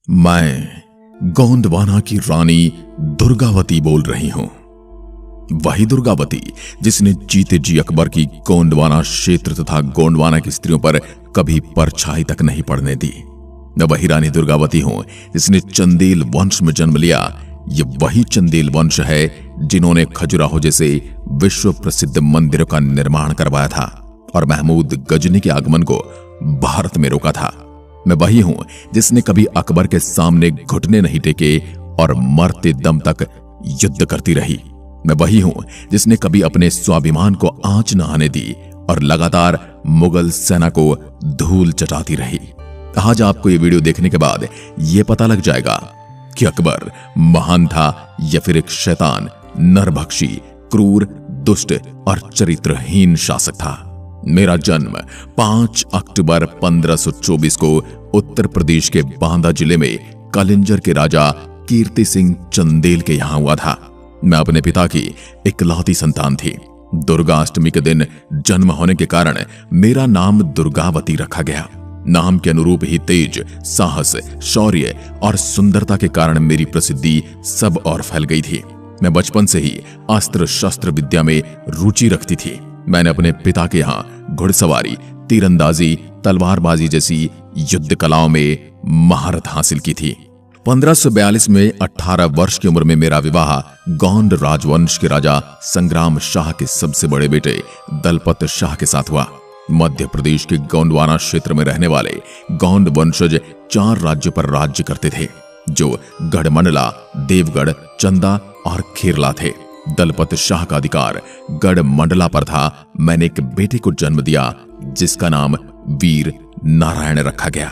मैं गोंडवाना की रानी दुर्गावती बोल रही हूं। वही दुर्गावती जिसने जीते जी अकबर की गोंडवाना क्षेत्र तथा गोंडवाना की स्त्रियों पर कभी परछाई तक नहीं पड़ने दी। मैं वही रानी दुर्गावती हूं जिसने चंदेल वंश में जन्म लिया। ये वही चंदेल वंश है जिन्होंने खजुराहो जैसे विश्व प्रसिद्ध मंदिरों का निर्माण करवाया था और महमूद गजनी के आगमन को भारत में रोका था। मैं वही हूं जिसने कभी अकबर के सामने घुटने नहीं टेके और मरते दम तक युद्ध करती रही। मैं वही हूं जिसने कभी अपने स्वाभिमान को आंच न आने दी और लगातार मुगल सेना को धूल चटाती रही। आज आपको ये वीडियो देखने के बाद यह पता लग जाएगा कि अकबर महान था या फिर एक शैतान, नरभक्षी, क्रूर, दुष्ट और चरित्रहीन शासक था। मेरा जन्म 5 अक्टूबर 1524 को उत्तर प्रदेश के बांदा जिले में कलिंजर के राजा कीर्ति सिंह चंदेल के यहां हुआ था। मैं अपने पिता की इकलौती संतान थी। दुर्गाष्टमी के दिन जन्म होने के कारण मेरा नाम दुर्गावती रखा गया। नाम के अनुरूप ही तेज, साहस, शौर्य और सुंदरता के कारण मेरी प्रसिद्धि सब और फैल गई थी। मैं बचपन से ही अस्त्र शस्त्र विद्या में रुचि रखती थी। मैंने अपने पिता के यहाँ घुड़सवारी, तीरंदाजी, तलवारबाजी जैसी युद्ध कलाओं में महारत हासिल की थी। 1542 में 18 वर्ष की उम्र में मेरा विवाह गोंड राजवंश के राजा संग्राम शाह के सबसे बड़े बेटे दलपत शाह के साथ हुआ। मध्य प्रदेश के गोंडवाना क्षेत्र में रहने वाले गोंड वंशज 4 राज्यों पर राज्य करते थे, जो गढ़मंडला, देवगढ़, चंदा और खेरला थे। दलपत शाह का अधिकार गढ़मंडला पर था। मैंने एक बेटे को जन्म दिया जिसका नाम वीर नारायण रखा गया।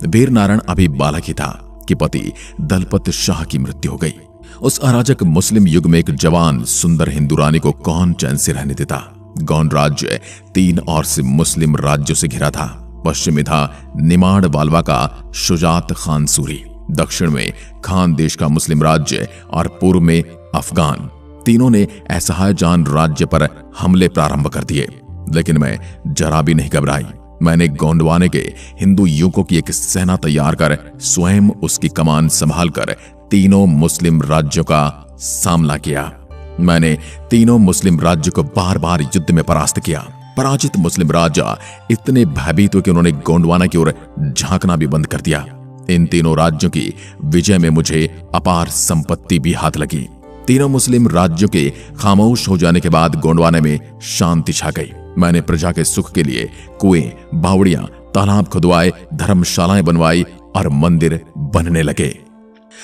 वीर नारायण अभी बालक ही था कि पति दलपत शाह की मृत्यु हो गई। उस अराजक मुस्लिम युग में एक जवान सुंदर हिंदू रानी को कौन चैन से रहने देता। गोंड राज्य 3 ओर से मुस्लिम राज्यों से घिरा था। पश्चिम में था निमाड़ वालवा का शुजात खान सूरी, दक्षिण में खान देश का मुस्लिम राज्य और पूर्व में अफगान। तीनों ने असहाय जान राज्य पर हमले प्रारंभ कर दिए, लेकिन मैं जरा भी नहीं घबराई। मैंने गोंडवाने के हिंदू युवकों की एक सेना तैयार कर स्वयं उसकी कमान संभालकर तीनों मुस्लिम राज्यों का सामना किया। मैंने तीनों मुस्लिम राज्यों को बार बार युद्ध में परास्त किया। पराजित मुस्लिम राजा इतने भयभीत हुए कि उन्होंने गोंडवाना की ओर झांकना भी बंद कर दिया। इन तीनों राज्यों की विजय में मुझे अपार संपत्ति भी हाथ लगी। तीनों मुस्लिम राज्यों के खामोश हो जाने के बाद गोंडवाना में शांति छा गई। मैंने प्रजा के सुख के लिए कुएं, बावड़ियां, तालाब खुदवाए, धर्मशालाएं बनवाई और मंदिर बनने लगे।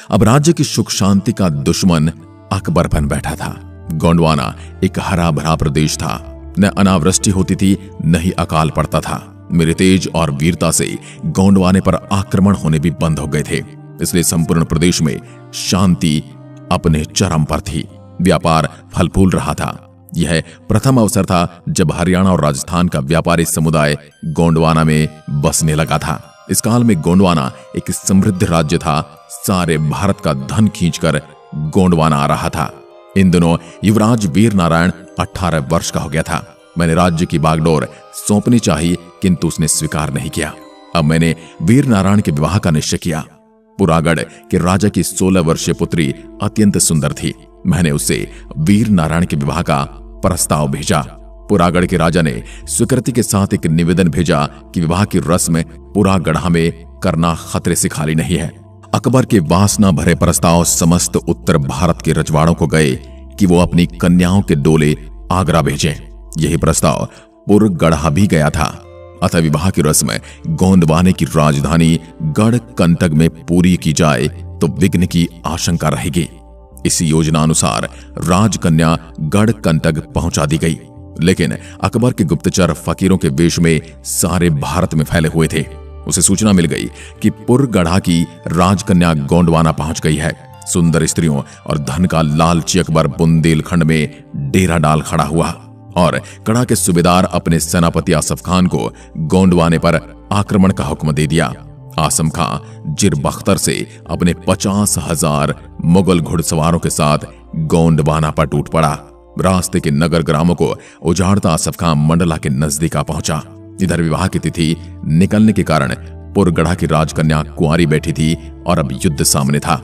अब राज्य की सुख शांति का दुश्मन अकबर बन बैठा था। गोंडवाना एक हरा भरा प्रदेश था। न अनावृष्टि होती थी, न ही अकाल पड़ता था। मेरे तेज और वीरता से गोंडवाने पर आक्रमण होने भी बंद हो गए थे। इसलिए संपूर्ण प्रदेश में शांति अपने चरम पर थी। व्यापार फल फूल रहा था। यह प्रथम अवसर था जब हरियाणा और राजस्थान का व्यापारी समुदाय गोंडवाना में बसने लगा था। इस काल में गोंडवाना एक समृद्ध राज्य था। सारे भारत का धन खींचकर गोंडवाना आ रहा था। इन दिनों युवराज वीर नारायण 18 वर्ष का हो गया था। मैंने राज्य की बागडोर सौंपनी चाही, किंतु उसने स्वीकार नहीं किया। अब मैंने वीर नारायण के विवाह का निश्चय किया। पुरागढ़ के राजा की 16 वर्षीय पुत्री अत्यंत सुंदर थी। मैंने उसे वीर नारायण के विवाह का प्रस्ताव भेजा। पुरागढ़ के राजा ने स्वीकृति के साथ एक निवेदन भेजा कि विवाह की रस्म पुरागढ़ में करना खतरे से खाली नहीं है। अकबर के वासना भरे प्रस्ताव समस्त उत्तर भारत के रजवाड़ों को गए कि वो अपनी कन्याओं के डोले आगरा भेजें। यही प्रस्ताव पुरगढ़ भी गया था। अतः विवाह की रस्म गोंडवाने की राजधानी गढ़कंटक में पूरी की जाए तो विघ्न की आशंका रहेगी। इसी योजना अनुसार राजकन्या गढ़कंटक पहुंचा दी गई, लेकिन अकबर के गुप्तचर फकीरों के वेश में सारे भारत में फैले हुए थे। उसे सूचना मिल गई कि पुरगढ़ की राजकन्या गोंडवाना पहुंच गई है। सुंदर स्त्रियों और धन का लालची अकबर बुंदेलखंड में डेरा डाल खड़ा हुआ और कड़ा के सूबेदार अपने सेनापति आसफ खान को गोंडवाने पर आक्रमण का हुक्म दे दिया। आसम खां जिरबख्तर से अपने 50,000 मुगल घुड़सवारों के साथ गोंडवाना पर टूट पड़ा। रास्ते के नगर ग्रामों को उजाड़ता आसफ खां मंडला के नजदीक आ पहुंचा। इधर विवाह की तिथि निकलने के कारण पुरगढ़ा की राजकन्या कुंवारी बैठी थी और अब युद्ध सामने था,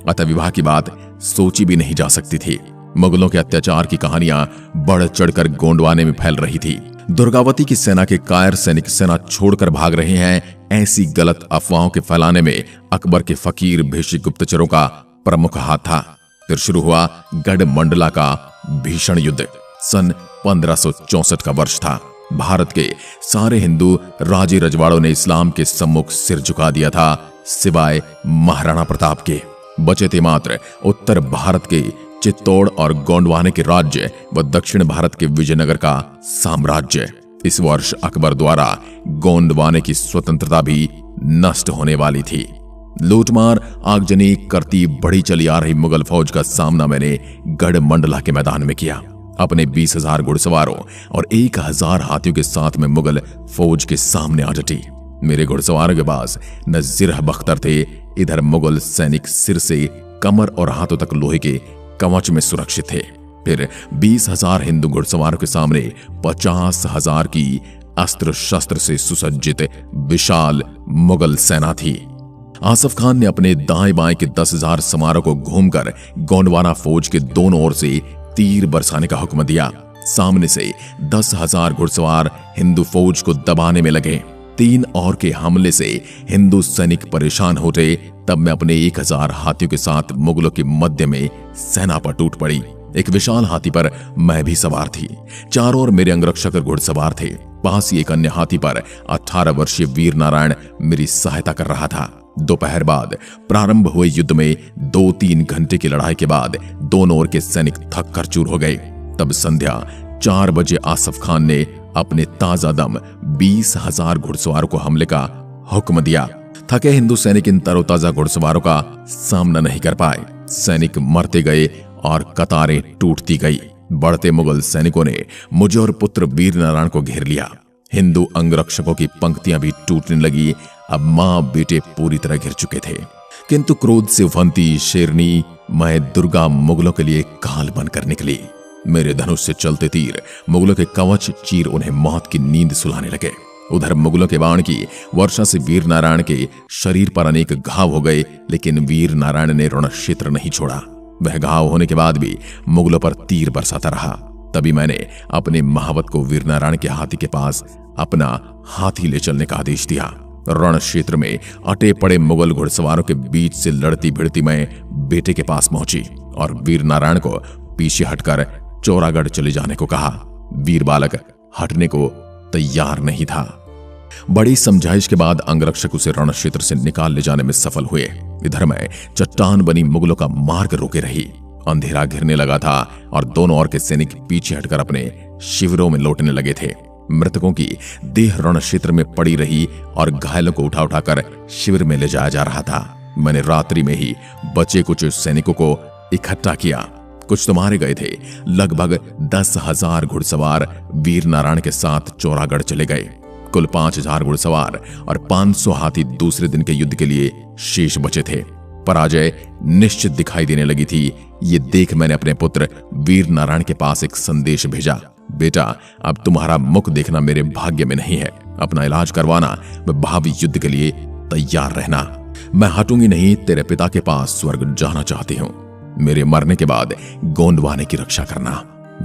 अतः विवाह की बात सोची भी नहीं जा सकती थी। मुगलों के अत्याचार की कहानियां बढ़ चढ़कर गोंडवाने में फैल रही थी। दुर्गावती की सेना के कायर सैनिक सेना छोड़कर भाग रहे हैं, ऐसी गलत अफवाहों के फैलाने में अकबर के फकीर भेषी गुप्तचरों का प्रमुख हाथ था। फिर शुरू हुआ गढ़ मंडला का भीषण युद्ध। सन 1564 का वर्ष था। भारत के सारे हिंदू राजे रजवाड़ों ने इस्लाम के सम्मुख सिर झुका दिया था, सिवाय महाराणा प्रताप के। बचे थे मात्र उत्तर भारत के चित्तौड़ और गोंडवाने के राज्य व दक्षिण भारत के विजयनगर का साम्राज्य। इस वर्ष अकबर द्वारा गोंडवाने की स्वतंत्रता भी नष्ट होने वाली थी। लूटमार आगजनी करती बढ़ी चली आ रही मुगल फौज का सामना मैंने गढ़ मंडला के मैदान में किया। अपने 20,000 घुड़सवारों और 1,000 हाथियों के साथ में मुगल फौज के सामने आ डटी। मेरे घुड़सवारों के पास न जिरह बख्तर थे, इधर मुगल सैनिक सिर से कमर और हाथों तक लोहे के कवच में सुरक्षित थे। फिर 20,000 हिंदू घुड़सवारों के सामने 50,000 की अस्त्र शस्त्र से सुसज्जित विशाल मुगल सेना थी। आसफ खान ने अपने दाएं बाएं के 10,000 समारों को घूमकर गोंडवाना फौज के दोनों ओर से तीर बरसाने का हुक्म दिया। सामने से 10,000 घुड़सवार हिंदू फौज को दबाने में लगे। 3 और के हमले से हिंदू सैनिक परेशान होते। तब मैं अपने 1,000 हाथियों के साथ मुगलों के मध्य में सेना पर टूट पड़ी। एक विशाल हाथी पर मैं भी सवार थी। चारों ओर मेरे अंगरक्षक घुड़सवार थे। पास ही एक अन्य हाथी पर 18 वर्षीय वीर नारायण मेरी सहायता कर रहा था। दोपहर बाद प्रारंभ हुए युद्ध में 2-3 घंटे की लड़ाई के बाद दोनों ओर के सैनिक थक कर चूर हो गए। तब संध्या 4 बजे आसफ खान ने अपने ताजा दम 20,000 घुड़सवारों को हमले का हुक्म दिया। थके हिंदू सैनिक इन तरोताजा घुड़सवारों का सामना नहीं कर पाए। सैनिक मरते गए और कतारें टूटती गई। बढ़ते मुगल सैनिकों ने मुझे और पुत्र वीर नारायण को घेर लिया। हिंदू अंगरक्षकों की पंक्तियां भी टूटने लगी। अब मां बेटे पूरी तरह घिर चुके थे। किंतु क्रोध से उफनती शेरनी मैं दुर्गा मुगलों के लिए काल बनकर निकली। मेरे धनुष से चलते तीर मुगलों के कवच चीर उन्हें मौत की नींद सुलाने लगे। उधर मुगलों के बाण की वर्षा से वीर नारायण के शरीर पर अनेक घाव हो गए, लेकिन वीर नारायण ने रण क्षेत्र नहीं छोड़ा। वह घाव होने के बाद भी मुगलों पर तीर बरसाता रहा। तभी मैंने अपने महावत को वीर नारायण के हाथी के पास अपना हाथी ले चलने का आदेश दिया। रण क्षेत्र में अटे पड़े मुगल घुड़सवारों के बीच से लड़ती भिड़ती मैं बेटे के पास पहुंची और वीर नारायण को पीछे हटकर चौरागढ़ चले जाने को कहा। वीर बालक हटने को तैयार नहीं था। बड़ी समझाइश के बाद अंगरक्षक उसे रण क्षेत्र से निकाल ले जाने में सफल हुए। इधर मैं चट्टान बनी मुगलों का मार्ग रोके रही। अंधेरा घिरने लगा था और दोनों ओर के सैनिक पीछे हटकर अपने शिविरों में लौटने लगे थे। मृतकों की देह रण क्षेत्र में पड़ी रही और घायलों को उठा उठाकर शिविर में ले जाया जा रहा था। मैंने रात्रि में ही बचे कुछ सैनिकों को इकट्ठा किया। कुछ तो मारे गए थे। लगभग 10,000 घुड़सवार वीर नारायण के साथ चौरागढ़ चले गए। कुल 5,000 घुड़सवार और 500 हाथी दूसरे दिन के युद्ध के लिए शेष बचे थे। पराजय निश्चित दिखाई देने लगी थी। ये देख मैंने अपने पुत्र वीर नारायण के पास एक संदेश भेजा। बेटा, अब तुम्हारा मुख देखना मेरे भाग्य में नहीं है। अपना इलाज करवाना व भावी युद्ध के लिए तैयार रहना। मैं हटूंगी नहीं। तेरे पिता के पास स्वर्ग जाना चाहती हूं। मेरे मरने के बाद गोंडवाने की रक्षा करना।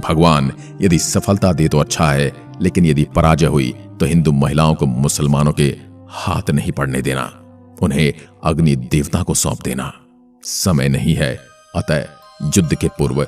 भगवान यदि सफलता दे तो अच्छा है, लेकिन यदि पराजय हुई तो हिंदू महिलाओं को मुसलमानों के हाथ नहीं पड़ने देना। उन्हें अग्नि देवता को सौंप देना। समय नहीं है, अतः युद्ध के पूर्व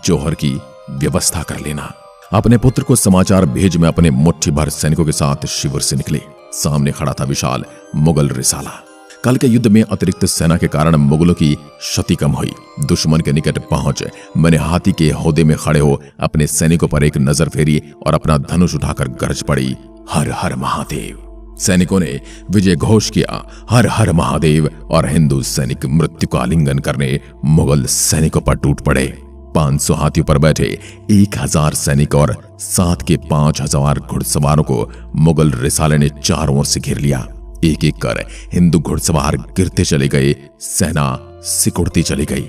जौहर की व्यवस्था कर लेना। अपने पुत्र को समाचार भेज मैं अपने मुट्ठी भर सैनिकों के साथ शिविर से निकले। सामने खड़ा था विशाल मुगल रिसाला। कल के युद्ध में अतिरिक्त सेना के कारण मुगलों की क्षति कम हुई। दुश्मन के निकट पहुंच मैंने हाथी के हौदे में खड़े हो अपने सैनिकों पर एक नजर फेरी और अपना धनुष उठाकर गरज पड़ी, हर हर महादेव। सैनिकों ने विजय घोष किया, हर हर महादेव, और हिंदू सैनिक मृत्यु का आलिंगन करने मुगल सैनिकों पर टूट पड़े। 500 हाथियों पर बैठे 1,000 सैनिक और साथ के 5,000 घुड़सवारों को मुगल रिसाले ने चारों ओर से घेर लिया। एक एक कर हिंदू घुड़सवार गिरते चले गए। सेना सिकुड़ती चली गई।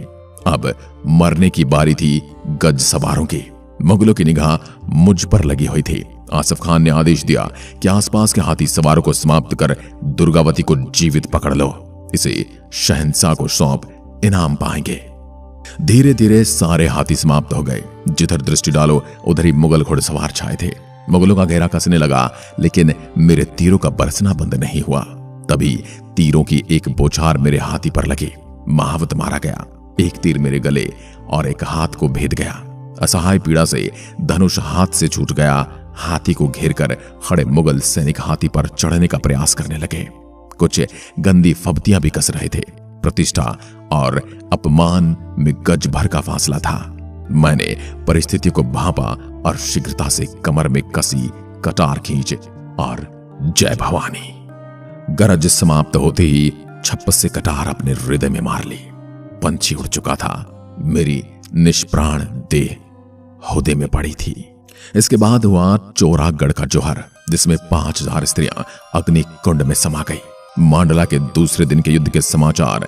अब मरने की बारी थी गज सवारों की। मुगलों की निगाह मुझ पर लगी हुई थी। आसफ खान ने आदेश दिया कि आसपास के हाथी सवारों को समाप्त कर दुर्गावती को जीवित पकड़ लो, इसे शहंशाह को सौंप इनाम पाएंगे। धीरे धीरे सारे हाथी समाप्त हो गए। जिधर दृष्टि डालो उधर ही मुगल घुड़सवार छाए थे। मुगलों का घेरा कसने लगा, लेकिन मेरे तीरों का बरसना बंद नहीं हुआ। तभी तीरों की एक बौछार मेरे हाथी पर लगी। महावत मारा गया। एक तीर मेरे गले और एक हाथ को भेद गया। असहाय पीड़ा से धनुष हाथ से छूट गया। हाथी को घेरकर खड़े मुगल सैनिक हाथी पर चढ़ने का प्रयास करने लगे। कुछ गंदी फब्तियां भी कस रहे थे। प्रतिष्ठा और अपमान में गज भर का फासला था। मैंने परिस्थिति को भांपा और शीघ्रता से कमर में कसी कटार खींच और जय भवानी गरज समाप्त होते ही छप्पस से कटार अपने हृदय में मार ली। पंछी उड़ चुका था। मेरी निष्प्राण देह होदे में पड़ी थी। इसके बाद हुआ चोरागढ़ का जौहर, जिसमें 5000 स्त्रियां अग्नि कुंड में समा गई। मांडला के दूसरे दिन के युद्ध के समाचार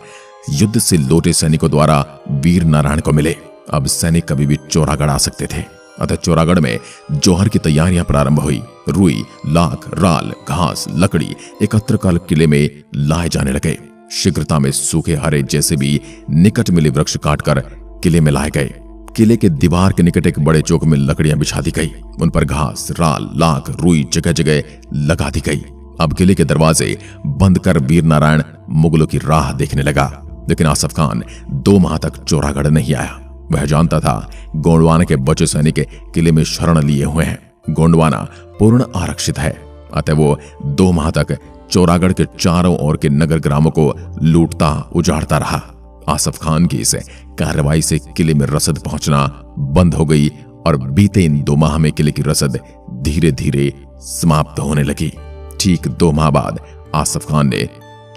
युद्ध से लौटे सैनिकों द्वारा वीर नारायण को मिले। अब सैनिक कभी भी चोरागढ़ आ सकते थे। अतः चोरागढ़ में जौहर की तैयारियां प्रारंभ हुई। रुई, लाख, राल, घास, लकड़ी एकत्र कर किले में लाए जाने लगे। शीघ्रता में सूखे हरे जैसे भी निकट मिले वृक्ष काटकर किले में लाए गए। किले के दीवार के निकट एक बड़े चौक में लकड़ियां बिछा दी गई। उन पर घास, राल, लाख, रुई जगह जगह लगा दी गई। अब किले के दरवाजे बंद कर वीर नारायण मुगलों की राह देखने लगा। लेकिन आसफ खान 2 माह तक चोरागढ़ नहीं आया। वह जानता था गोंडवाना के बचे सैनिक किले में शरण लिए हुए हैं। गोंडवाना पूर्ण आरक्षित है। अतः वो 2 माह तक चोरागढ़ के चारों ओर के नगर ग्रामों को लूटता उजाड़ता रहा। आसफ खान की इस कार्रवाई से किले में रसद पहुंचना बंद हो गई और बीते इन 2 माह में किले की रसद धीरे धीरे समाप्त होने लगी। ठीक 2 माह बाद आसफ खान ने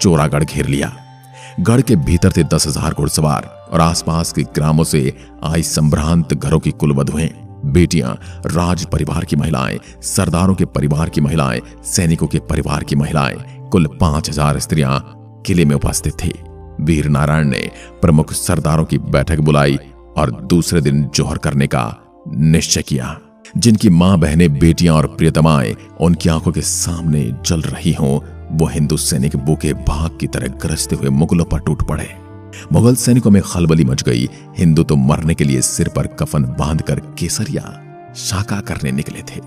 चोरागढ़ घेर लिया। गढ़ के भीतर थे 10,000 घुड़सवार और आसपास के ग्रामों से आई संभ्रांत घरों की कुल वधुएं, बेटियां, राज परिवार की महिलाएं, सरदारों के परिवार की महिलाएं, सैनिकों के परिवार की महिलाएं, कुल 5000 स्त्रियां किले में उपस्थित थी। वीर नारायण ने प्रमुख सरदारों की बैठक बुलाई और दूसरे दिन जौहर करने का निश्चय किया। जिनकी मां, बहनें, बेटियां और प्रियतमाएं उनकी आंखों के सामने जल रही हों, वो हिंदू सैनिक भूखे भाग की तरह गरजते हुए मुगलों पर टूट पड़े। मुगल सैनिकों में खलबली मच गई। हिंदू तो मरने के लिए सिर पर कफन बांधकर केसरिया शाका करने निकले थे।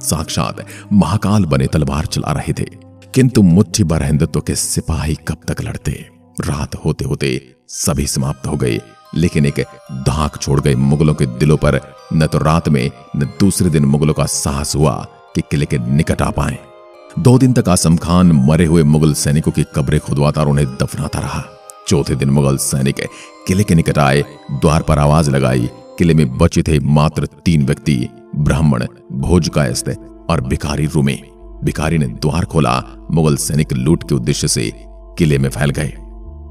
साक्षात महाकाल बने तलवार चला रहे थे। किंतु मुट्ठी भर हिंदुत्व के सिपाही कब तक लड़ते। रात होते होते सभी समाप्त हो गए। लेकिन एक धाक छोड़ गए मुगलों के दिलों पर। न तो रात में न दूसरे दिन मुगलों का साहस हुआ कि किले के निकट आ पाए। 2 दिन तक आसम खान मरे हुए मुगल सैनिकों की कब्रें खुदवाता और उन्हें दफनाता रहा। चौथे दिन मुगल सैनिक किले के निकट आए। द्वार पर आवाज लगाई। किले में बचे थे मात्र 3 व्यक्ति, ब्राह्मण, भोजकायस्थ और भिखारी रूमी। भिखारी ने द्वार खोला। मुगल सैनिक लूट के उद्देश्य से किले में फैल गए।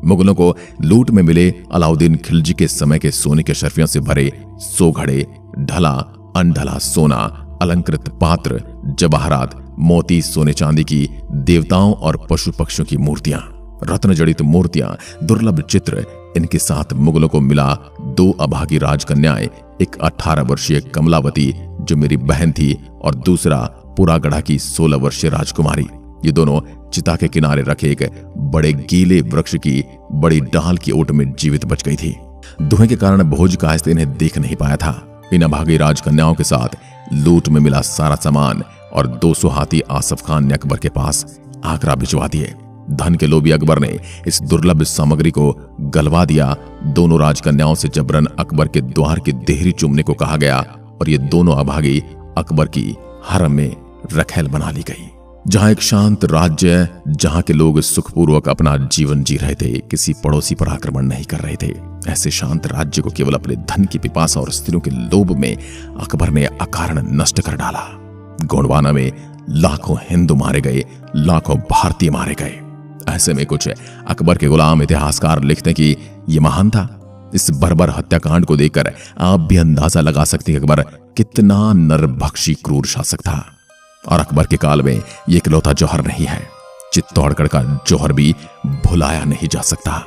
मुगलों को लूट में मिले अलाउद्दीन खिलजी के समय के सोने के शर्फियों से भरे 100 घड़े, ढला अनढला सोना, अलंकृत पात्र, जवाहरात, मोती, सोने चांदी की देवताओं और पशु पक्षियों की मूर्तियां, रत्न जड़ित मूर्तियां, दुर्लभ चित्र। इनके साथ मुगलों को मिला 2 अभागी राजकन्याएं, एक 18 वर्षीय कमलावती जो मेरी बहन थी और दूसरा पुरागढ़ा की 16 वर्षीय राजकुमारी। ये दोनों चिता के किनारे रखे एक बड़े गीले वृक्ष की बड़ी डाल की ओट में जीवित बच गई थी। धुएं के कारण भोज कायस्थ इन्हें देख नहीं पाया था। इन अभागी राजकन्याओं के साथ लूट में मिला सारा सामान और 200 हाथी आसफ खान ने अकबर के पास आगरा भिजवा दिए। धन के लोभी अकबर ने इस दुर्लभ सामग्री को गलवा दिया। दोनों राजकन्याओं से जबरन अकबर के द्वार की देहरी चूमने को कहा गया और ये दोनों अभागी अकबर की हरम में रखैल बना ली गई। जहां एक शांत राज्य, जहां के लोग सुखपूर्वक अपना जीवन जी रहे थे, किसी पड़ोसी पर आक्रमण नहीं कर रहे थे, ऐसे शांत राज्य को केवल अपने धन की पिपासा और स्त्रियों के लोभ में अकबर ने अकारण नष्ट कर डाला। गोंडवाना में लाखों हिंदू मारे गए, लाखों भारतीय मारे गए। ऐसे में कुछ अकबर के गुलाम इतिहासकार लिखते हैं कि यह महान था। इस बर्बर हत्याकांड को देखकर आप भी अंदाजा लगा सकते हैं अकबर कितना नरभक्षी क्रूर शासक था। और अकबर के काल में यह इकलौता जौहर नहीं है, चित्तौड़गढ़ का जौहर भी भुलाया नहीं जा सकता।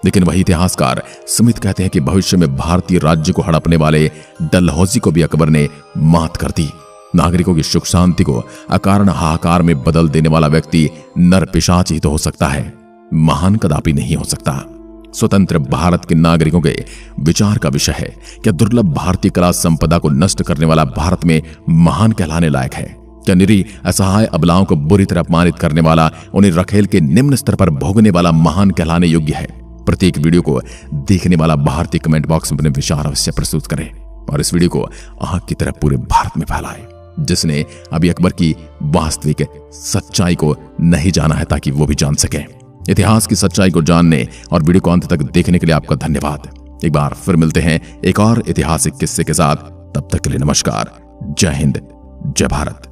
लेकिन वही इतिहासकार स्मिथ कहते हैं कि भविष्य में भारतीय राज्य को हड़पने वाले डलहौजी को भी अकबर ने मात कर दी। नागरिकों की सुख शांति को अकारण हाहाकार में बदल देने वाला व्यक्ति नर पिशाच ही तो हो सकता है, महान कदापि नहीं हो सकता। स्वतंत्र भारत के नागरिकों के विचार का विषय है, क्या दुर्लभ भारतीय कला संपदा को नष्ट करने वाला भारत में महान कहलाने लायक है? क्या निरीह असहाय अबलाओं को बुरी तरह अपमानित करने वाला, उन्हें रखेल के निम्न स्तर पर भोगने वाला महान कहलाने योग्य है? प्रत्येक वीडियो को देखने वाला भारतीय कमेंट बॉक्स में अपने विचार अवश्य प्रस्तुत करे और इस वीडियो को आग की तरह पूरे भारत में फैलाए, जिसने अभी अकबर की वास्तविक सच्चाई को नहीं जाना है, ताकि वो भी जान सके। इतिहास की सच्चाई को जानने और वीडियो को अंत तक देखने के लिए आपका धन्यवाद। एक बार फिर मिलते हैं एक और ऐतिहासिक किस्से के साथ, तब तक के लिए नमस्कार, जय हिंद, जय भारत।